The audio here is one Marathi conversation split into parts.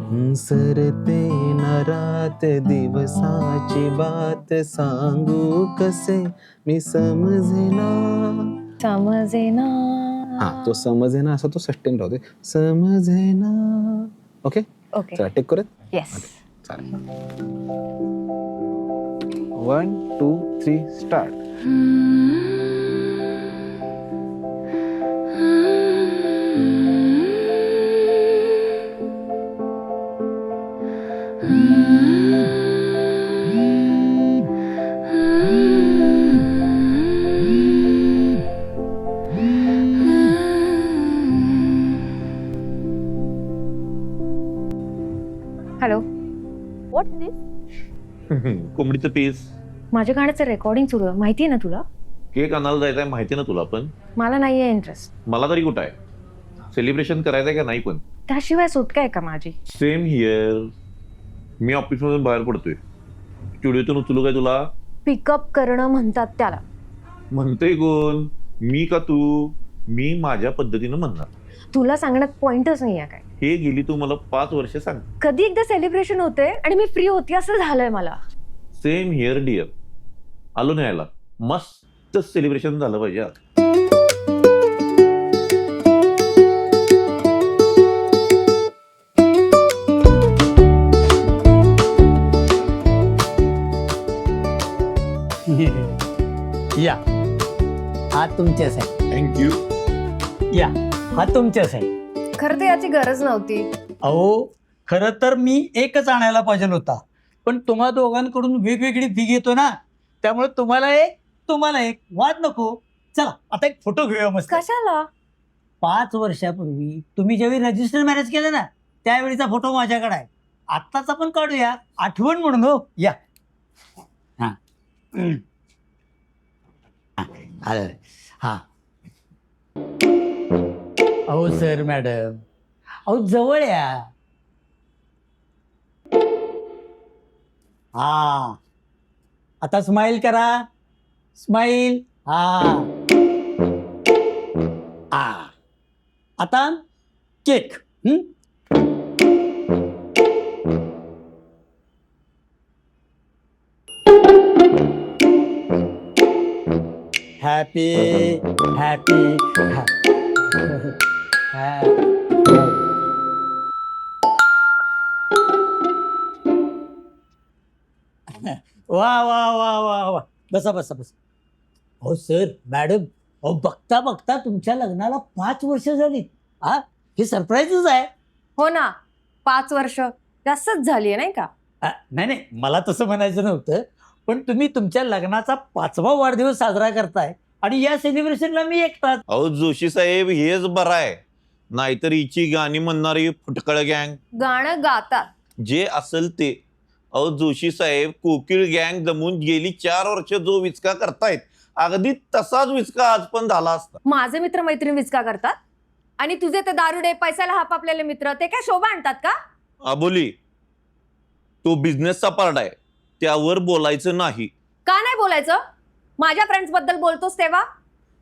सरते न रात दिवसाची बात सांगू कसे मी समजेना. समजेना. हा तो समजेना असा तो सस्टेन राहतोय. समजेना. Okay okay. चला टेक करत. येस. चालेल. 1 2 3 स्टार्ट. हॅलो. व्हॉट दिस? कोंबडीचं पीस. माझ्या गाण्याचं रेकॉर्डिंग सुरू आहे, माहिती आहे ना तुला? केक आणायला जायचंय माहिती ना तुला, पण मला नाहीये इंटरेस्ट. मला तरी कुठं आहे. सेलिब्रेशन करायचंय का नाही, पण त्याशिवाय सुटका आहे का माझी? Same here. मी ऑफिसमधून बाहेर पडतोय. स्टुडिओतून उचलू काय तुला? पिकअप करणं म्हणतात त्याला. म्हणतोय कोण? मी का तू? मी माझ्या पद्धतीनं म्हणणार. तुला सांगण्यात पॉइंटच नाही आहे काय. हे गेली तू मला 5 वर्ष सांग. कधी एकदा सेलिब्रेशन होते आणि मी फ्री होती असं झालंय मला. Same here dear. आलो नाही यायला. मस्त सेलिब्रेशन झालं पाहिजे आज. या हा तुमच्याच आहे. थँक्यू. या हा तुमच्याच आहे. खरं तर याची गरज नव्हती. अहो खरं तर मी एकच आणायला पाहिजे होता, पण तुम्हा दोघांकडून वेगवेगळी फी घेतो ना, त्यामुळे तुम्हाला एक वाद नको. चला आता एक फोटो घेऊया मस्त. कशाला? 5 वर्षापूर्वी तुम्ही ज्यावेळी रजिस्टर मॅरेज केलं ना, त्यावेळीचा फोटो माझ्याकडे आहे. आत्ताच आपण काढूया, आठवण म्हणून. हो या. हा हा. अहो सर मॅडम, अहो जवळ या. हा आता स्माइल करा. स्माइल. हा आता केक. हॅपी हॅपी वा वा वा वा वा. बसा बसा बसा. हो सर मॅडम, अहो बघता बघता तुमच्या लग्नाला 5 वर्ष झाली. हा हे सरप्राईजच आहे. हो ना, 5 वर्ष जास्तच झाली नाही का? नाही नाही, मला तसं म्हणायचं नव्हतं, पण तुम्ही तुमच्या लग्नाचा 5वा वाढदिवस साजरा करताय आणि या सेलिब्रेशनला मी एकटाच. अहो जोशी साहेब, हेच बरं आहे. नाहीतर हिची गाणी म्हणणारी फुटकळ गँग गाणं गातात. जे असेल ते. अहो जोशी साहेब, कोकिळ गँग जमून गेली 4 वर्ष जो विचका करतायत, अगदी तसाच विचका आज पण झाला असता. माझे मित्र मैत्रीण विचका करतात आणि तुझे ते दारुडे पैशाला हापापलेले मित्र ते काय शोभा आणतात का? अबोली, तो बिझनेसचा पार्ट आहे, त्यावर बोलायचं नाही. का नाही बोलायचं? माझ्या फ्रेंड्स बद्दल बोलतोस तेव्हा.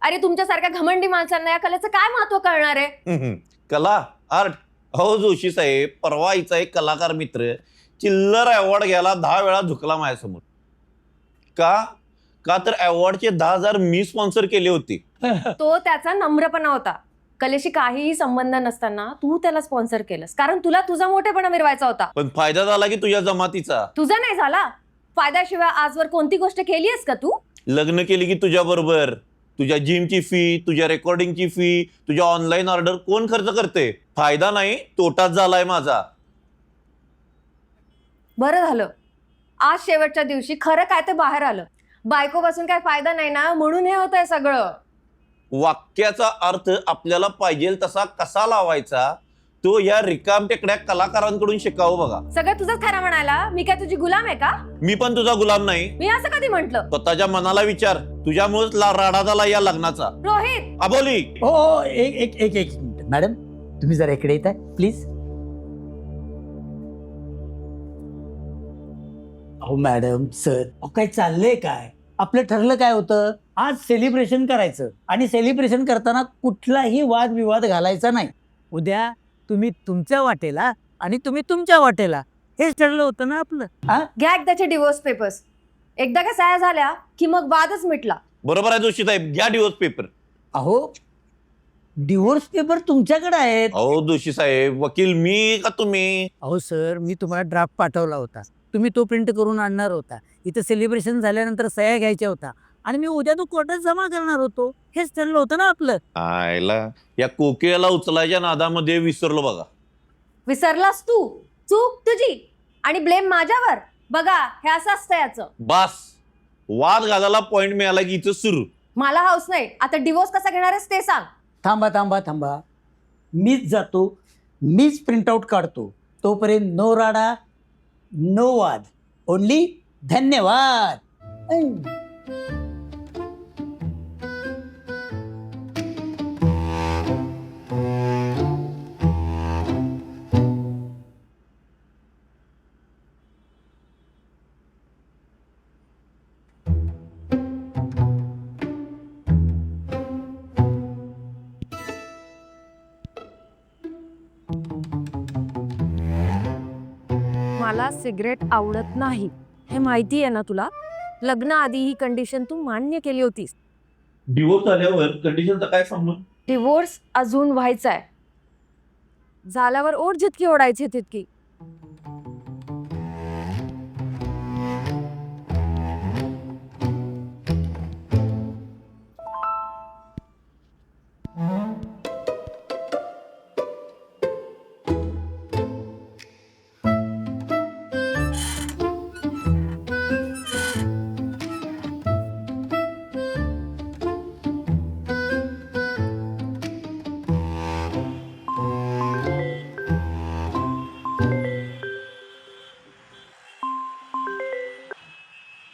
अरे तुमच्यासारख्या घमंडी माणसांना या कलेचं काय महत्व कळणार आहे? कला, आर्ट. अहो जोशी साहेब, परवा हिचा एक कलाकार मित्र चिल्लर अवॉर्ड घ्यायला 10 वेळा झुकला माझ्यासमोर. का तर अवॉर्डचे 10,000 मी स्पॉन्सर केले होते. तो त्याचा नम्रपणा होता. कलेशी काहीही संबंध नसताना तू त्याला स्पॉन्सर केलंस कारण तुला तुझा मोठेपणा मिरवायचा होता. पण फायदा झाला की तुझ्या जमातीचा. तुझा नाही झाला. फायद्याशिवाय आजवर कोणती गोष्ट केली आहेस का तू? लग्न केली की तुझ्या बरोबर. तुझ्या जिमची फी, तुझ्या रेकॉर्डिंगची फी, तुझ्या ऑनलाईन ऑर्डर कोण खर्च करते? फायदा नाही, तोटाच झालाय माझा. बरं झालं आज शेवटच्या दिवशी खरं काय ते बाहेर आलं. बायकोपासून काय फायदा नाही ना, म्हणून हे होतंय सगळं. वाक्याचा अर्थ आपल्याला पाहिजे तसा कसा लावायचा तो या रिकामटेकड्या कलाकारांकडून शिकावं बघा. सगळं तुझंच खरं म्हणायला मी काय तुझी गुलाम आहे का? मी पण तुझा गुलाम नाही. मी असं कधी म्हंटल? स्वतःच्या मनाला विचार. तुझ्यामुळेच राडा झाला या लग्नाचा. रोहित, अबोली. हो एक मिनिट. मॅडम तुम्ही जरा इकडे येत आहे प्लीज. अहो मॅडम, सर, अहो काय चाललंय काय? आपलं ठरलं काय होतं, आज सेलिब्रेशन करायचं आणि सेलिब्रेशन करताना कुठलाही वादविवाद घालायचा नाही. उद्या तुम्ही तुमच्या वाटेला आणि तुम्ही तुमच्या वाटेला. हेच ठरलं होतं ना आपलं. हा घ्या एकदाचे डिवोर्स पेपर्स. एकदा का सह्या झाल्या की मग वादच मिटला. बरोबर आहे जोशी साहेब, घ्या डिवोर्स पेपर. अहो डिवोर्स पेपर तुमच्याकडे आहेत. अहो जोशी साहेब, वकील मी का तुम्ही? अहो सर, मी तुम्हाला ड्राफ्ट पाठवला होता, तुम्ही तो प्रिंट करून आणणार होता. इथं सेलिब्रेशन झाल्यानंतर सह्या घ्यायच्या होता आणि मी उद्या तो कोर्टात जमा करणार होतो. हेच ठरलं होतं ना आपलं. आयला या कोकिळाला उचलायच्या नादामध्ये विसरलो बघा. विसरलास तू? चूक तुझी आणि ब्लेम माझ्यावर. बघा हे असं असतं याचं. बास, वाद घालायला पॉइंट मिळाला की इथं सुरू. मला हाऊस नाही. आता डिवोर्स कसा घेणार आहेस ते सांग. थांबा थांबा थांबा, मीच जातो, मीच प्रिंटआउट काढतो. तोपर्यंत नो राडा नो वाद, ओनली धन्यवाद. मला सिगरेट आवडत नाही हे माहिती आहे ना तुला. लग्न आधी ही कंडिशन तू मान्य केली होतीस. डिवोर्स झाल्यावर कंडिशनचा काय सांगू? डिवोर्स अजून व्हायचाय. झाल्यावर ओढ जितकी ओढायची तितकी.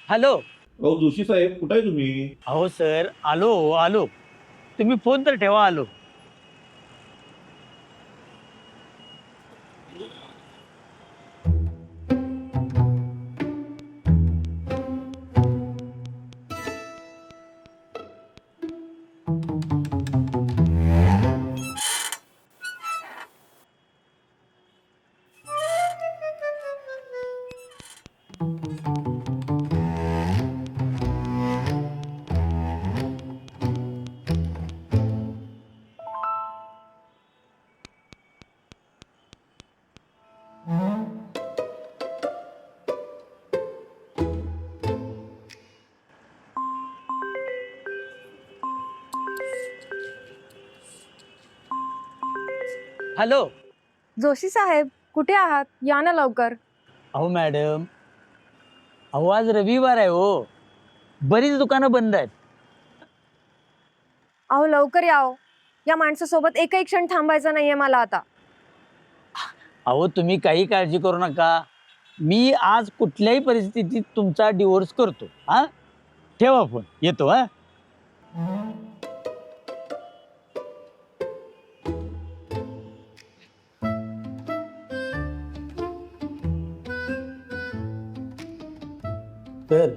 हॅलो. अहो जोशी साहेब, कुठे आहे तुम्ही? अहो सर, आलो आलो. तुम्ही फोन तर ठेवा, आलो. हॅलो. जोशी साहेब कुठे आहात? या ना लवकर. अहो मॅडम, अहो आज रविवार आहे हो, बरीच दुकानं बंद आहेत. अहो लवकर या हो. या माणसासोबत एकही क्षण थांबायचं नाहीये मला आता. अहो तुम्ही काही काळजी करू नका, मी आज कुठल्याही परिस्थितीत तुमचा डिवोर्स करतो. हा ठेवा फोन, येतो. हा तर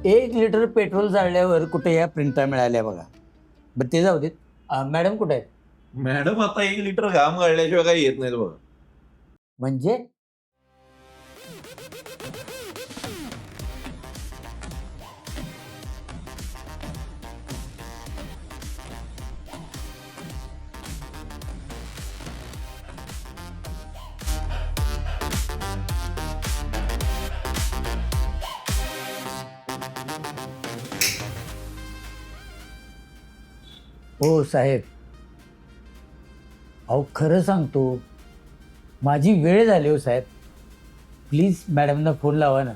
1 लिटर पेट्रोल जाळल्यावर कुठे या प्रिंटा मिळाल्या बघा. बरं ते जाऊ देत. मॅडम कुठे आहेत? मॅडम आता 1 लिटर घाम गाळल्याशिवाय काही येत नाही बघा. म्हणजे हो साहेब, अहो खरं सांगतो, माझी वेळ झाली हो साहेब. प्लीज मॅडमना फोन लावा ना.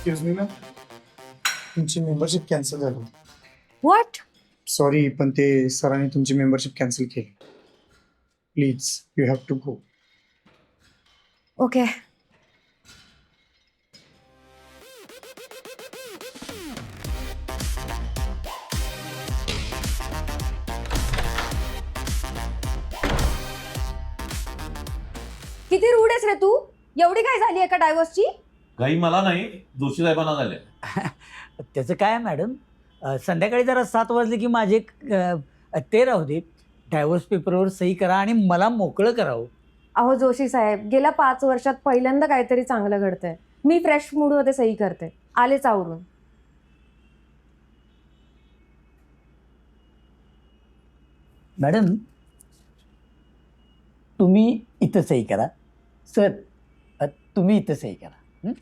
एक्सक्यूज मी मॅम, तुमची मेंबरशिप कॅन्सल झाली. व्हॉट? सॉरी, पण ते सरांनी तुमची मेंबरशिप कॅन्सल केली. Please, you have to go. Okay. किती रूड आहेस रे तू. एवढी काय झाली एका डायव्हर्सची? काही मला नाही, जोशी साहेबांना झाले. त्याचं काय आहे मॅडम, संध्याकाळी जरा 7 वाजले की माझे ते राहू दे, डायव्होर्स पेपरवर सही करा आणि मला मोकळं करावं. अहो जोशी साहेब, गेल्या 5 वर्षात पहिल्यांदा काहीतरी चांगलं घडतंय. मी फ्रेश मूडमध्ये सही करते. आलेच आवरून. मॅडम तुम्ही इथं सही करा. सर तुम्ही इथं सही करा. हं?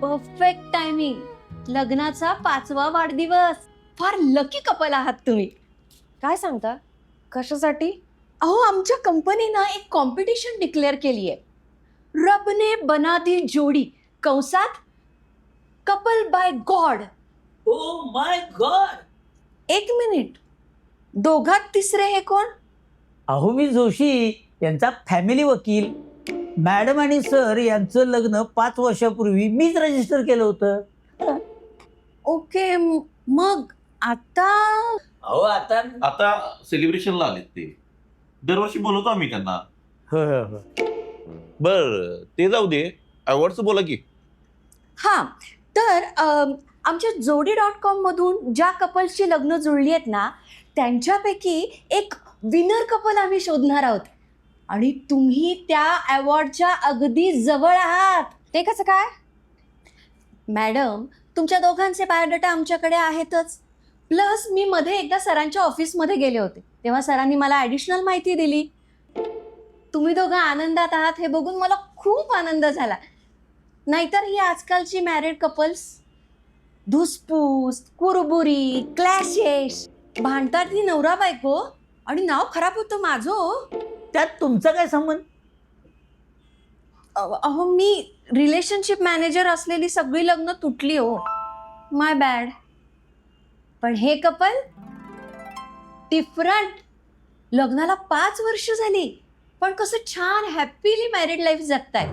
Perfect timing. लग्नाचा 5वा वाढदिवस. फार लकी कपल आहात तुम्ही. काय सांगता? कशासाठी? अहो, आमच्या कंपनीनं एक कॉम्पिटिशन डिक्लेअर केली आहे. रब ने बना दी जोडी कंसात couple by God. Oh my God. 1 minute. दोघात तिसरे हे कोण? अहो मी जोशी यांचा फॅमिली वकील. मॅडम आणि सर यांचं लग्न 5 वर्षापूर्वी मीच रजिस्टर केलं होतं. ओके, मग आता अहो आता आता सेलिब्रेशनला आलेत ते. दरवर्षी बोलवतो आम्ही त्यांना. हो. बर, ते जाऊ दे, अवॉर्डचं बोला की. हां, तर आमच्या जोडी.com मधून ज्या कपल्सची लग्न जुळली आहेत ना, त्यांच्यापैकी एक विनर कपल आम्ही शोधणार आहोत. आणि तुम्ही त्या अवॉर्डच्या अगदी जवळ आहात. ते कसं काय? मॅडम, तुमच्या दोघांचे बायोडाटा आमच्याकडे आहेतच. प्लस मी मध्ये एकदा सरांच्या ऑफिसमध्ये गेले होते, तेव्हा सरांनी मला ॲडिशनल माहिती दिली. तुम्ही दोघं आनंदात आहात हे बघून मला खूप आनंद झाला. नाहीतर ही आजकालची मॅरिड कपल्स धुसपूस, कुरबुरी, क्लॅशेस, भांडतात ही नवरा बायको आणि नाव खराब होतं माझं. त्यात तुमचा काय संबंध? अहो, मी रिलेशनशिप मॅनेजर असलेली सगळी लग्न तुटली हो. माय बॅड. पण हे कपल डिफरंट. लग्नाला 5 वर्ष झाली, पण कसं छान हॅपीली मॅरिड लाईफ जगताय.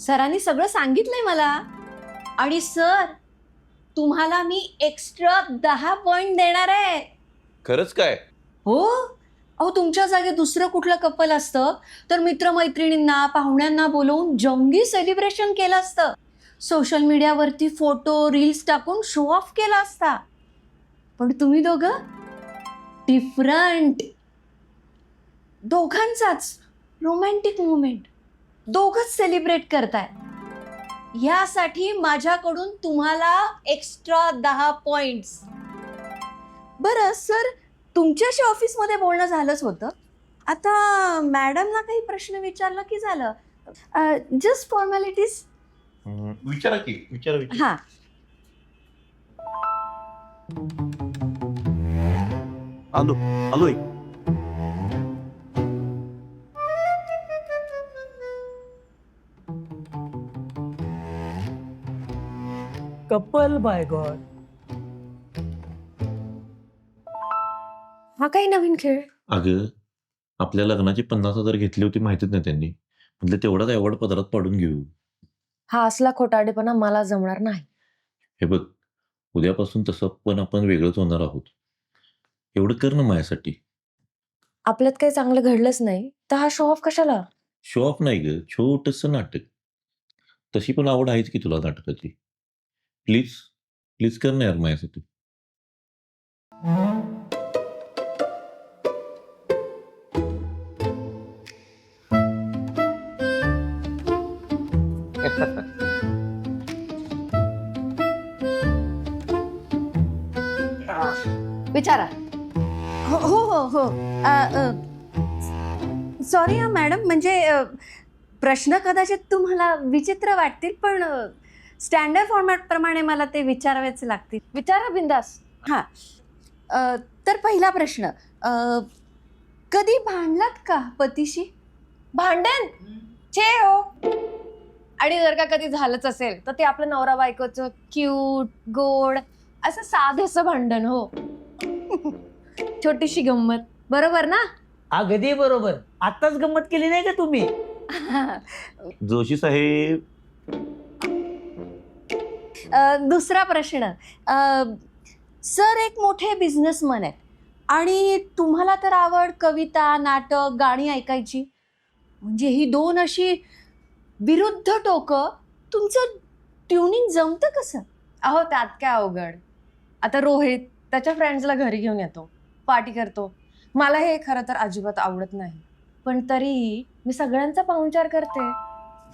सरांनी सगळं सांगितलंय मला. आणि सर, तुम्हाला मी एक्स्ट्रा 10 पॉइंट देणार आहे. खरंच काय? हो. अहो, तुमच्या जागी दुसरं कुठलं कपल असतं तर मित्रमैत्रिणींना, पाहुण्यांना बोलवून जंगी सेलिब्रेशन केलं असतं. सोशल मीडियावरती फोटो, रील्स टाकून शो ऑफ केला असता. पण तुम्ही दोघं डिफरंट. दोघांचाच रोमॅन्टिक मुवमेंट दोघंच सेलिब्रेट करताय. यासाठी माझ्याकडून तुम्हाला एक्स्ट्रा 10 पॉइंट्स. बरं सर, तुमच्याशी ऑफिसमध्ये बोलणं झालंच होतं. आता मॅडमना काही प्रश्न विचारला की झालं? Just formalities. विचारा की, विचारा. हां. आलोय. Couple by God. हा काही नवीन खेळ? अगं, आपल्या लग्नाची 50,000 घेतली होती माहितीच नाही त्यांनी. म्हटलं तेवढाच अवॉर्ड पदरात पाडून घेऊ. हा असला खोटारडेपणा मला जमणार नाही. हे बघ, उद्यापासून तसं पण आपण वेगळंच होणार आहोत. एवढं कर ना माझ्यासाठी. आपल्यात काही चांगलं घडलंच नाही तर हा शो ऑफ कशाला? शो ऑफ नाही ग, छोटंसं नाटक. तशी पण आवड आहेच की तुला नाटकाची. प्लीज प्लीज कर ना यार माझ्यासाठी. विचारा. हो हो हो हो सॉरी हा मॅडम, म्हणजे प्रश्न कदाचित तुम्हाला विचित्र वाटतील पण स्टँडर्ड फॉर्मॅट प्रमाणे मला ते विचारावेच लागतील. विचारा बिंदास. हां तर पहिला प्रश्न, कधी भांडलात का पतीशी? भांडण छे हो. आणि जर का कधी झालंच असेल तर ते आपलं नवरा बायकोचं क्यूट गोड असं साधंसं भांडण हो. छोटीशी गंमत, बरोबर ना? अगदी बरोबर. आताच गंमत केली नाही का तुम्ही? जोशी साहेब. दुसरा प्रश्न, सर एक मोठे बिझनेसमन आहेत आणि तुम्हाला तर आवड कविता नाटक गाणी ऐकायची, म्हणजे ही दोन अशी विरुद्ध टोकं, तुमचं ट्युनिंग जमतं कसं? अहो त्यात काय अवघड. आता रोहित त्याच्या फ्रेंड्सला घरी घेऊन येतो, पार्टी करतो. मला हे खरं तर अजिबात आवडत नाही, पण तरी मी सगळ्यांचा पाहुणचार करते.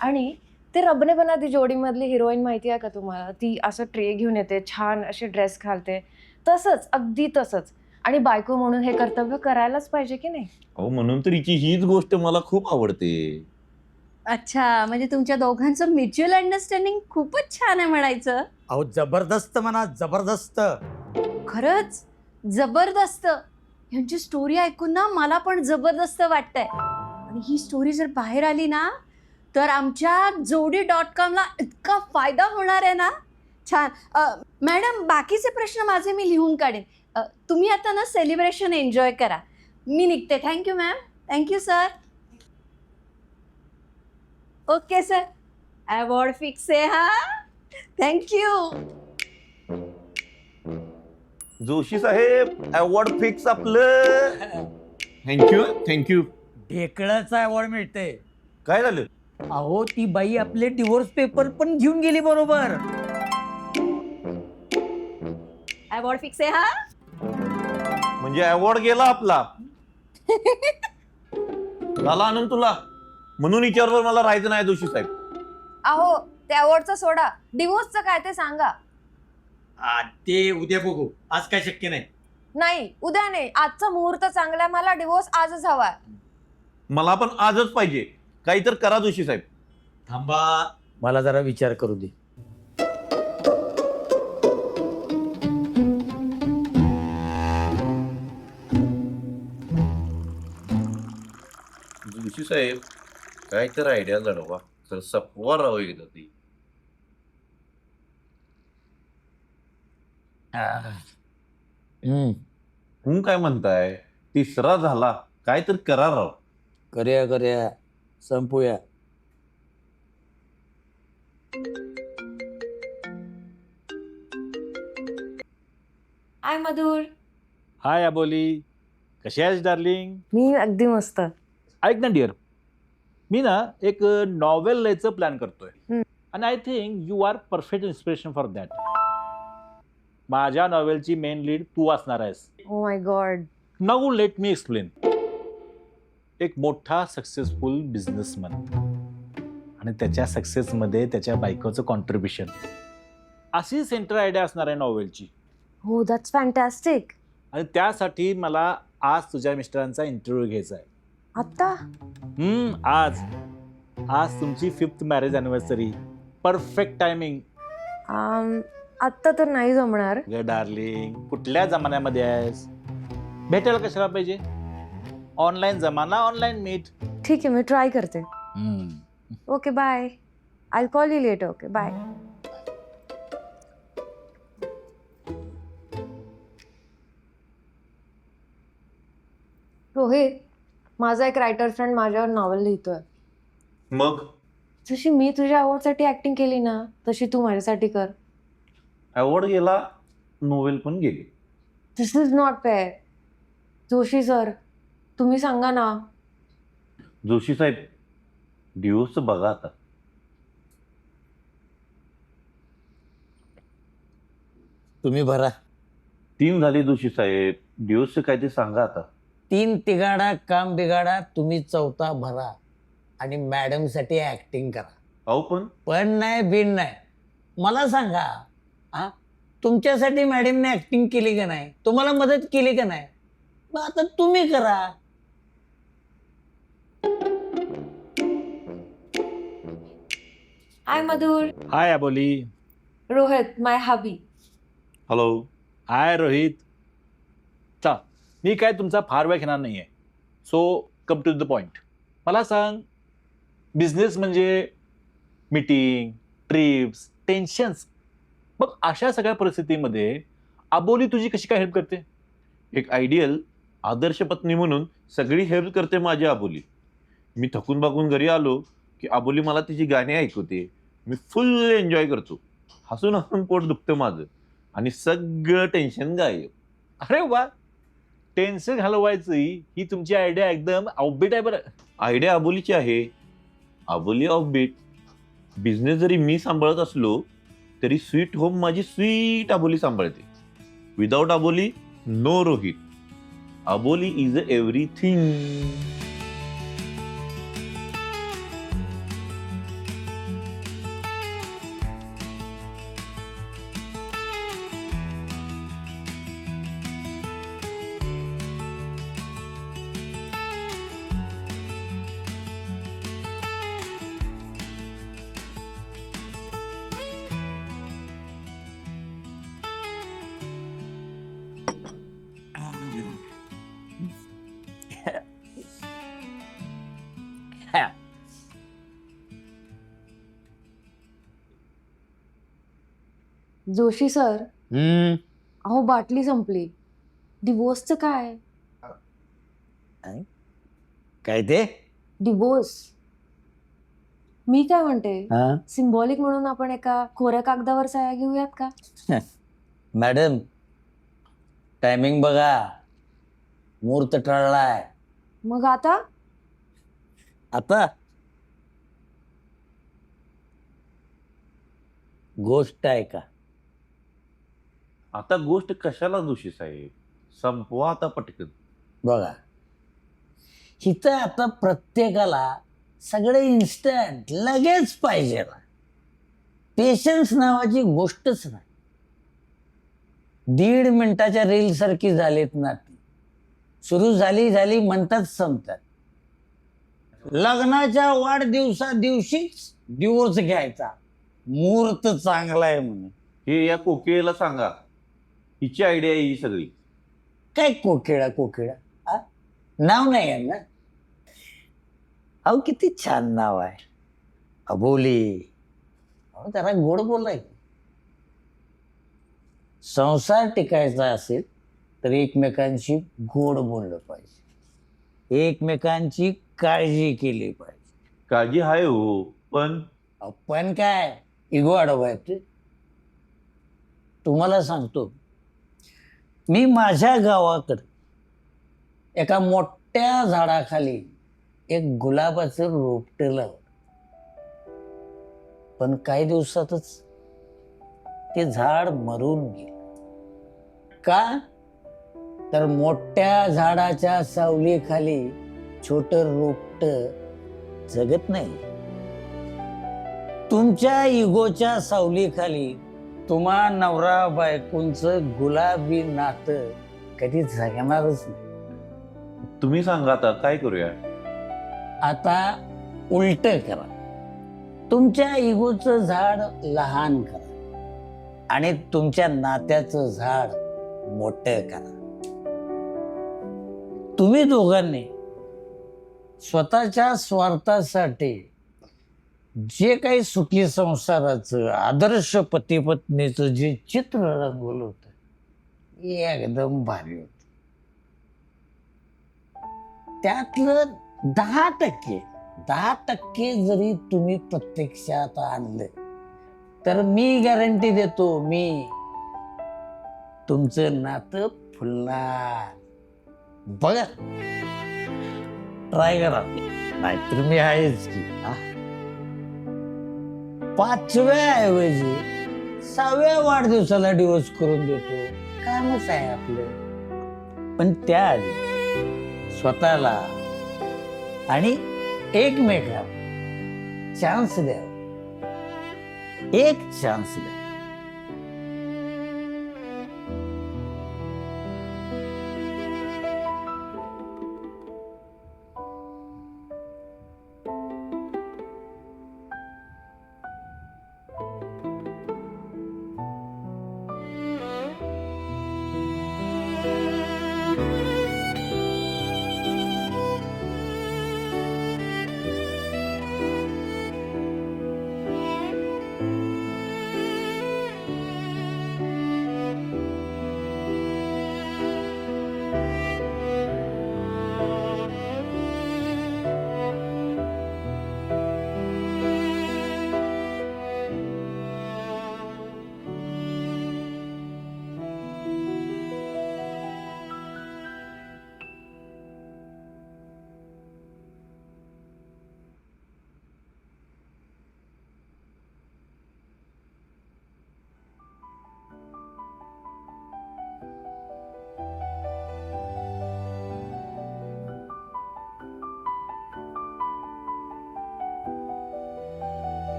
आणि ते रबने बना दी जोडीमधली हिरोईन माहिती आहे का तुम्हाला? ती असं ट्रे घेऊन येते, छान असे ड्रेस घालते, तसंच अगदी तसंच. आणि बायको म्हणून हे कर्तव्य करायलाच पाहिजे की नाही? अहो म्हणून तर हिची हीच गोष्ट मला खूप आवडते. अच्छा, म्हणजे तुमच्या दोघांचं म्युच्युअल अंडरस्टँडिंग खूपच छान आहे म्हणायचं. अहो जबरदस्त म्हणा, जबरदस्त. खरंच जबरदस्त. ह्यांची स्टोरी ऐकून ना मला पण जबरदस्त वाटतंय. आणि ही स्टोरी जर बाहेर आली ना तर आमच्या जोडी.com ला इतका फायदा होणार आहे ना. छान. मॅडम बाकीचे प्रश्न माझे मी लिहून काढेन. तुम्ही आता ना सेलिब्रेशन एन्जॉय करा. मी निघते. Thank you ma'am. Thank you sir. Okay sir. Award fix आहे हा. थँक्यू. जोशी साहेब अवॉर्ड फिक्स आपलं. Thank you thank you. ढेकळाचा अवॉर्ड मिळते. काय झालं? अहो ती बाई आपले डिवोर्स पेपर पण घेऊन गेली बरोबर. अवॉर्ड फिक्स आहे हा. म्हणजे अवॉर्ड गेला आपला. झाला आनंद तुला, म्हणून विचारवर मला राहायचं नाही जोशी साहेब. अहो ते अवॉर्डचं सोडा, डिवोर्सचं काय ते सांगा. ते उद्या बघू, आज काय शक्य नाही. नाही उद्या नाही, आजचा मुहूर्त चांगला आहे. मला डिवोर्स आजच हवा. मला पण आजच पाहिजे. काही तर करा जोशी साहेब. थांबा, मला जरा विचार करू दे. जोशी साहेब काय तर आयडिया लढवा, तर सपवा राहू एकदा ती. काय म्हणताय? तिसरा झाला, काय तर करा राव. करूया संपूया. हाय मधुर. हाय अबोली, कशी आहेस डार्लिंग? मी अगदी मस्त. ऐक ना डिअर, मी ना एक नॉवेल लिहायचं प्लॅन करतोय हम्म. आणि I think you are perfect inspiration for that. माझ्या नॉवेलची मेन लीड तू असणार आहेस. Oh my God. Now let me explain. एक मोठा सक्सेसफुल बिझनेसमन आणि त्याच्या सक्सेसमध्ये त्याच्या बायकोचं कॉन्ट्रीब्युशन, अशी सेंटर आयडिया असणार आहे नॉवेलची. हो दॅट्स फॅन्टॅस्टिक. आणि त्यासाठी मला आज तुझ्या मिस्टरांचा इंटरव्ह्यू घ्यायचा आहे. आत्ता? आज आज तुमची 5th marriage anniversary. Perfect timing. आत्ता तर नाही जमणार. ग डार्लिंग, कुठल्या जमान्यामध्ये आहेस? भेटायला कशाला पाहिजे? ऑनलाईन जमाना, ऑनलाईन मीट. ठीक आहे, मी ट्राय करते. Okay bye. I call you later. Okay bye. Rohit, माझा एक रायटर फ्रेंड माझ्यावर नॉवेल लिहितोय. मग जशी मी तुझ्या आवडसाठी ऍक्टिंग केली ना तशी तू माझ्यासाठी कर. अवॉर्ड गेला नोवेल पण गेली. This is not fair. Joshi sir, तुम्ही सांगा ना. जोशी साहेब, डिवोर्स बघा आता. तुम्ही भरा. 3 झाले जोशी साहेब, डिवोर्स काय ते सांगा आता. 3 तिगाडा काम बिगाडा, तुम्ही 4था भरा आणि मॅडम साठी ऍक्टिंग करा. अहो पण नाही बिन नाही. मला सांगा, हा तुमच्यासाठी मॅडमने ऍक्टिंग केली का नाही? तुम्हाला मदत केली का नाही? मग आता तुम्ही करा. Hi Madhur. Hi Aboli. Rohit, my hubby. Hello. Hi Rohit. चा मी काय तुमचा फार वेळ घेणार नाहीये. So come to the point. मला सांग, बिझनेस म्हणजे मीटिंग, ट्रिप्स, टेन्शन्स. मग अशा सगळ्या परिस्थितीमध्ये अबोली तुझी कशी काय हेल्प करते? एक आयडियल आदर्श पत्नी म्हणून सगळी हेल्प करते माझी अबोली. मी थकून बागून घरी आलो की अबोली मला तिची गाणी ऐकवते. मी फुल एन्जॉय करतो. हसून हसून पोट दुखतं माझं आणि सगळं टेन्शन गायब. अरे वा, टेन्शन घालवायची ही तुमची आयडिया एकदम आउटबीट आहे बरं. आयडिया अबोलीची आहे. अबोली ऑफबीट. बिझनेस जरी मी सांभाळत असलो तरी स्वीट होम माझी स्वीट अबोली सांभाळते. Without Aboli no Rohit. Aboli is everything. Joshi sir, अहो बाटली संपली. डिवोर्सचं काय? काय ते? डिवोर्स. मी काय म्हणते, हा सिम्बॉलिक म्हणून आपण एका कोऱ्या कागदावर सह्या घेऊयात का? मॅडम, टायमिंग बघा. मुहूर्त टळलाय. मग आता आता गोष्ट आहे का? आता गोष्ट कशाला जोशी साहेब? संपवा आता पटकन. बघा, इथं आता प्रत्येकाला सगळं इन्स्टंट लगेच पाहिजे ना. पेशन्स नावाची गोष्टच नाही. 1.5 मिनिटाच्या रील सारखी झालीत ना ती. सुरू झाली म्हणतात संपतात. लग्नाच्या वाढदिवसा दिवशीच डिवोर्स घ्यायचा. मुहूर्त चांगला आहे म्हणून. हे या कोकिळेला सांगा. हिची आयडिया आहे ही सगळी. काय कोकिळा आ? नाव नाही आहे ना? अहो किती छान नाव आहे, अबोली. अहो जरा गोड बोलाय. संसार टिकायचा असेल तर एकमेकांशी गोड बोललं पाहिजे. एकमेकांची काळजी केली पाहिजे. काळजी आहे हो, पण पण काय इगो अडवायचे. तुम्हाला सांगतो, मी माझ्या गावाकडे एका मोठ्या झाडाखाली एक गुलाबाचं रोपटं लावलं. पण काही दिवसातच ते झाड मरून गेलं. का? तर मोठ्या झाडाच्या सावलीखाली छोटं रोपटं जगत नाही. तुमच्या इगोच्या सावलीखाली तुम्हा नवरा बायकोंचं गुलाबी नातं कधी जगणारच नाही. तुम्ही सांगा आता काय करूया? आता उलट करा. तुमच्या इगोचं झाड लहान करा आणि तुमच्या नात्याचं झाड मोठं करा. तुम्ही दोघांनी स्वतःच्या स्वार्थासाठी जे काही सुखी संसाराचं आदर्श पती पत्नीचं जे चित्र रंगवलं होतं, हे एकदम भारी होत. त्यातलं 10% जरी तुम्ही प्रत्यक्षात आणलं तर मी गॅरंटी देतो, मी तुमचं नातं फुलणार. बघा, ट्राय करा, नाहीतर मी आहेच की. 5व्या ऐवजी 6व्या वाढदिवसाला डिवोर्स करून देतो, कामच आहे आपलं. पण त्याआधी स्वतःला आणि एकमेकाला चान्स द्यावा, एक चान्स द्या.